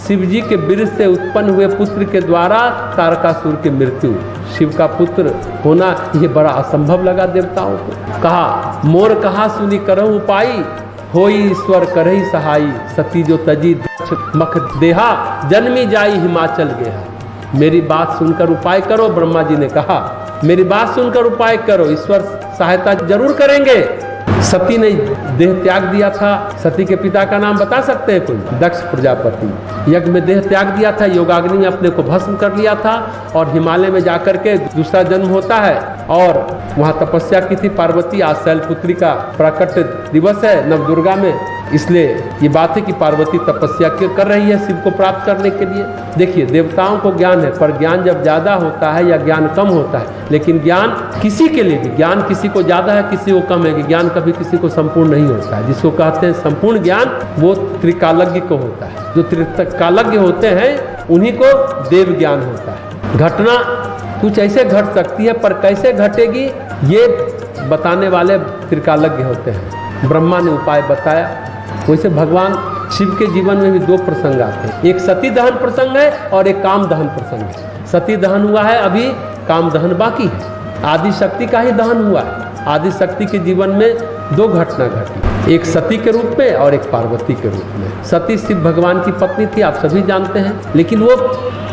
शिव जी के बीर से उत्पन्न हुए पुत्र के द्वारा तारकासुर की मृत्यु। शिव का पुत्र होना ये बड़ा असंभव लगा देवताओं को। कहा मोर कहा सुनी करहु उपाई, होई ईश्वर करही सहाई, सती जो तजी दक्ष मख देहा, जन्मी जाई हिमाचल गेहा। मेरी बात सुनकर उपाय करो, ब्रह्मा जी ने कहा मेरी बात सुनकर उपाय करो, ईश्वर सहायता जरूर करेंगे। सती ने देह त्याग दिया था। सती के पिता का नाम बता सकते हैं कोई? दक्ष प्रजापति। यज्ञ में देह त्याग दिया था, योगाग्नि में अपने को भस्म कर लिया था और हिमालय में जाकर के दूसरा जन्म होता है और वहाँ तपस्या की थी पार्वती। आज शैलपुत्री का प्रकट दिवस है नवदुर्गा में, इसलिए ये बात है कि पार्वती तपस्या कर रही है शिव को प्राप्त करने के लिए। देखिए देवताओं को ज्ञान है, पर ज्ञान जब ज्यादा होता है या ज्ञान कम होता है, लेकिन ज्ञान किसी के लिए भी, ज्ञान किसी को ज्यादा है किसी को कम है, कि ज्ञान कभी किसी को संपूर्ण नहीं होता है। जिसको कहते हैं संपूर्ण ज्ञान वो त्रिकालज्ञ को होता है। जो त्रिकालज्ञ होते हैं उन्हीं को देव ज्ञान होता है। घटना कुछ ऐसे घट सकती है, पर कैसे घटेगी ये बताने वाले त्रिकालज्ञ होते हैं। ब्रह्मा ने उपाय बताया। वैसे भगवान शिव के जीवन में भी दो प्रसंग आते हैं, एक सती दहन प्रसंग है और एक काम दहन प्रसंग है। सती दहन हुआ है, अभी काम दहन बाकी है। आदि शक्ति का ही दहन हुआ है। आदि शक्ति के जीवन में दो घटना घटी, एक सती के रूप में और एक पार्वती के रूप में। सती शिव भगवान की पत्नी थी, आप सभी जानते हैं, लेकिन वो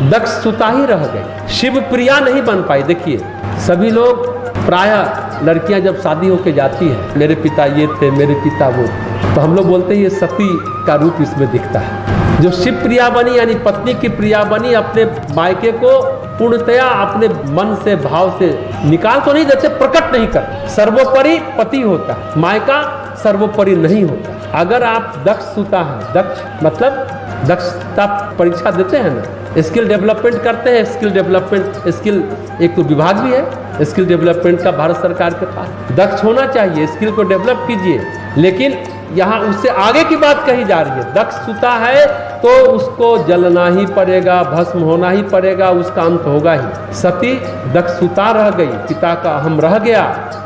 दक्ष सुता ही रह गई, शिव प्रिया नहीं बन पाई। देखिए सभी लोग प्रायः लड़कियां जब शादी होके जाती है, मेरे पिता ये थे, मेरे पिता वो थे, तो हम लोग बोलते हैं ये सती का रूप इसमें दिखता है। जो शिव प्रिया बनी यानी पत्नी की प्रिया बनी, अपने मायके को पूर्णतया अपने मन से भाव से निकाल तो नहीं देते, प्रकट नहीं करते। सर्वोपरि पति होता है, मायका सर्वोपरि नहीं होता। अगर आप दक्ष सुता है, दक्ष मतलब दक्षता परीक्षा देते हैं ना, स्किल डेवलपमेंट करते हैं, स्किल डेवलपमेंट स्किल एक तो विभाग भी है स्किल डेवलपमेंट का भारत सरकार के पास। दक्ष होना चाहिए, स्किल को डेवलप कीजिए, लेकिन यहाँ उससे आगे की बात कही जा रही है। दक्ष सुता है तो उसको जलना ही पड़ेगा, भस्म होना ही पड़ेगा, उसका अंत होगा ही। सती दक्ष सुता रह गई, पिता का अहम रह गया,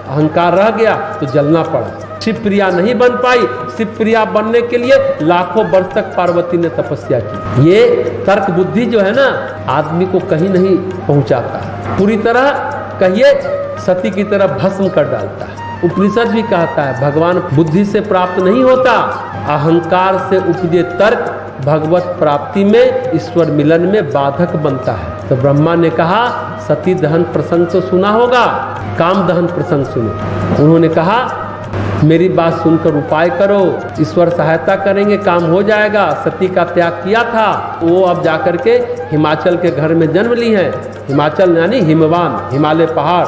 अहंकार रह गया, तो जलना पड़ा। शिव प्रिया नहीं बन पाई। शिव प्रिया बनने के लिए लाखों वर्ष तक पार्वती ने तपस्या की। ये तर्क बुद्धि जो है ना, आदमी को कहीं नहीं पहुंचाता, पूरी तरह कहिए सती की तरह भस्म कर डालता है। उपनिषद भी कहता है भगवान बुद्धि से प्राप्त नहीं होता, अहंकार से उपजे तर्क भगवत प्राप्ति में, ईश्वर मिलन में बाधक बनता है। तो ब्रह्मा ने कहा सती दहन प्रसंग तो सुना होगा, काम दहन प्रसंग सुनो। उन्होंने कहा मेरी बात सुनकर उपाय करो, ईश्वर सहायता करेंगे, काम हो जाएगा। सती का त्याग किया था, वो अब जाकर के हिमाचल के घर में जन्म ली है। हिमाचल यानी हिमवान, हिमालय पहाड़,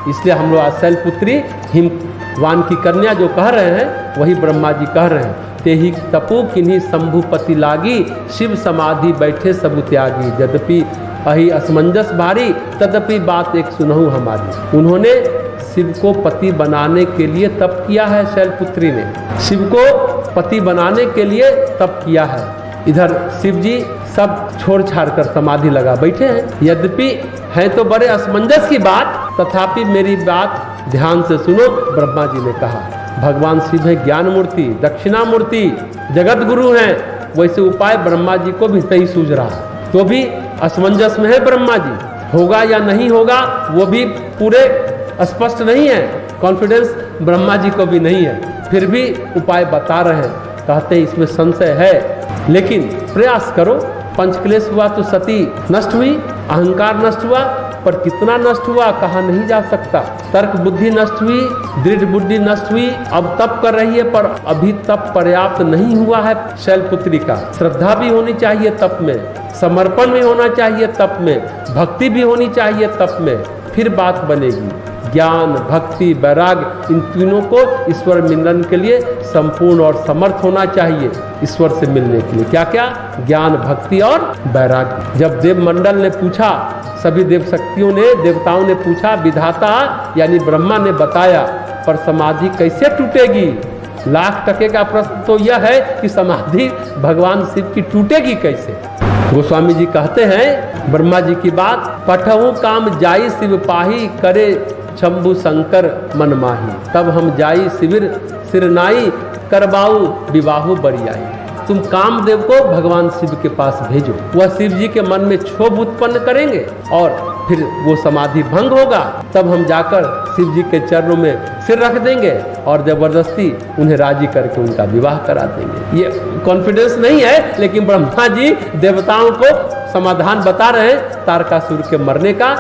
इसलिए हम लोग आज शैलपुत्री हिमवान की कन्या जो कह रहे हैं वही ब्रह्मा जी कह रहे हैं। ते ही तपु किन्हीं शंभुपति लागी, शिव समाधि बैठे सबु त्यागी, यद्यपि अहि असमंजस भारी, तदपि बात एक सुनहु हमारी। उन्होंने शिव को पति बनाने के लिए तप किया है। शैलपुत्री ने शिव को पति बनाने के लिए तप किया है। इधर शिव जी सब छोड़ छाड़ कर समाधि लगा बैठे हैं। यद्यपि है तो बड़े असमंजस की बात, तथापि मेरी बात ध्यान से सुनो। ब्रह्मा जी ने कहा भगवान शिव है ज्ञान मूर्ति, दक्षिणा मूर्ति, जगत गुरु हैं, वैसे उपाय ब्रह्मा जी को भी नहीं सूझ रहा, तो भी असमंजस में है ब्रह्मा जी। होगा या नहीं होगा वो भी पूरे स्पष्ट नहीं है, कॉन्फिडेंस ब्रह्मा जी को भी नहीं है, फिर भी उपाय बता रहे हैं। कहते हैं इसमें संशय है, लेकिन प्रयास करो। पंचक्लेश हुआ तो सती नष्ट हुई, अहंकार नष्ट हुआ, पर कितना नष्ट हुआ कहा नहीं जा सकता। तर्क बुद्धि नष्ट हुई, दृढ़ बुद्धि नष्ट हुई। अब तप कर रही है, पर अभी तप पर्याप्त नहीं हुआ है शैलपुत्री का। श्रद्धा भी होनी चाहिए तप में, समर्पण भी होना चाहिए तप में, भक्ति भी होनी चाहिए तप में, फिर बात बनेगी। ज्ञान, भक्ति, वैराग्य, इन तीनों को ईश्वर मिलन के लिए संपूर्ण और समर्थ होना चाहिए। ईश्वर से मिलने के लिए क्या क्या? ज्ञान, भक्ति और वैराग्य। जब देव मंडल ने पूछा, सभी देव शक्तियों ने, देवताओं ने पूछा, विधाता यानी ब्रह्मा ने बताया, पर समाधि कैसे टूटेगी? लाख टके का प्रश्न तो यह है कि समाधि भगवान शिव की टूटेगी कैसे? गोस्वामी जी कहते हैं ब्रह्मा जी की बात, पठहु काम जाई शिव पाही, करे शंभु शंकर मन माही। तब हम जाई शिविर सिरनाई, करबाऊ विवाहु बरियाई। तुम कामदेव को भगवान शिव के पास भेजो, वह शिव जी के मन में क्षोभ उत्पन्न करेंगे और फिर वो समाधि भंग होगा। तब हम जाकर शिव जी के चरणों में सिर रख देंगे और जबरदस्ती उन्हें राजी करके उनका विवाह करा देंगे। ये कॉन्फिडेंस नहीं है, लेकिन ब्रह्मा जी देवताओं को समाधान बता रहे हैं तारकासुर के मरने का।